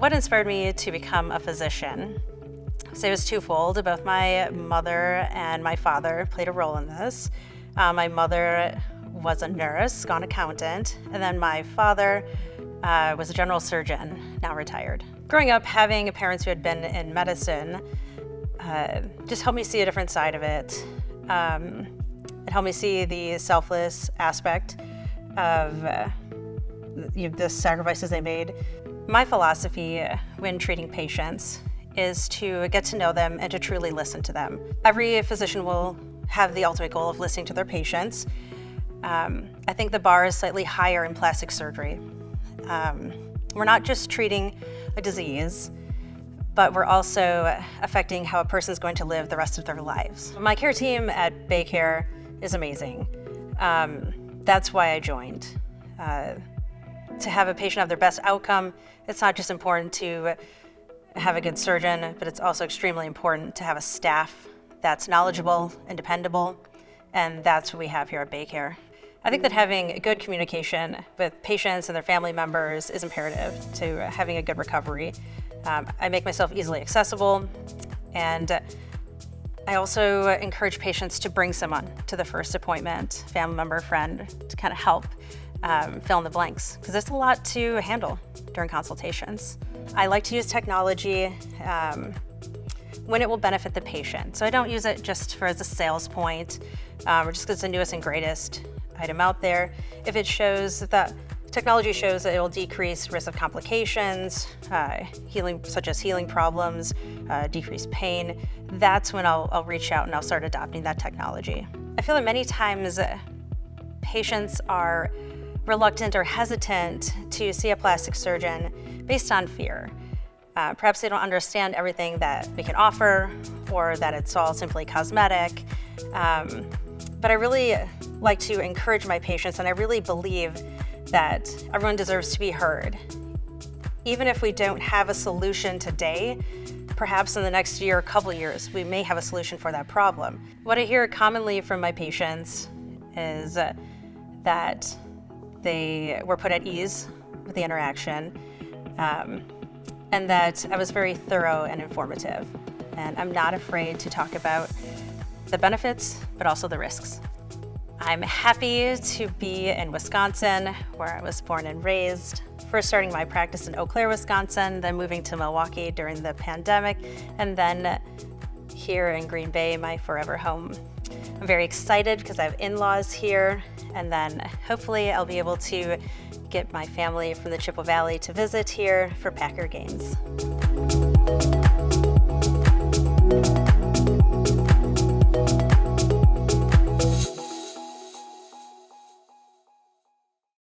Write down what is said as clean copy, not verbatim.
What inspired me to become a physician? So it was twofold. Both my mother and my father played a role in this. My mother was a nurse, gone accountant, and then my father was a general surgeon, now retired. Growing up, having parents who had been in medicine just helped me see a different side of it. It helped me see the selfless aspect of the sacrifices they made. My philosophy when treating patients is to get to know them and to truly listen to them. Every physician will have the ultimate goal of listening to their patients. I think the bar is slightly higher in plastic surgery. We're not just treating a disease, but we're also affecting how a person is going to live the rest of their lives. My care team at BayCare is amazing. That's why I joined. To have a patient have their best outcome, it's not just important to have a good surgeon, but it's also extremely important to have a staff that's knowledgeable and dependable, and that's what we have here at BayCare. I think that having good communication with patients and their family members is imperative to having a good recovery. I make myself easily accessible, and I also encourage patients to bring someone to the first appointment, family member, friend, to kind of help fill in the blanks, because there's a lot to handle during consultations. I like to use technology when it will benefit the patient. So I don't use it just as a sales point, or just because it's the newest and greatest item out there. If it shows that technology shows that it will decrease risk of complications, such as healing problems, decrease pain, that's when I'll reach out and I'll start adopting that technology. I feel that many times patients are reluctant or hesitant to see a plastic surgeon based on fear. Perhaps they don't understand everything that we can offer, or that it's all simply cosmetic. But I really like to encourage my patients, and I really believe that everyone deserves to be heard. Even if we don't have a solution today, perhaps in the next year, couple years, we may have a solution for that problem. What I hear commonly from my patients is that they were put at ease with the interaction, and that I was very thorough and informative. And I'm not afraid to talk about the benefits, but also the risks. I'm happy to be in Wisconsin, where I was born and raised. First starting my practice in Eau Claire, Wisconsin, then moving to Milwaukee during the pandemic, and then here in Green Bay, my forever home. I'm very excited because I have in-laws here, and then hopefully I'll be able to get my family from the Chippewa Valley to visit here for Packer games.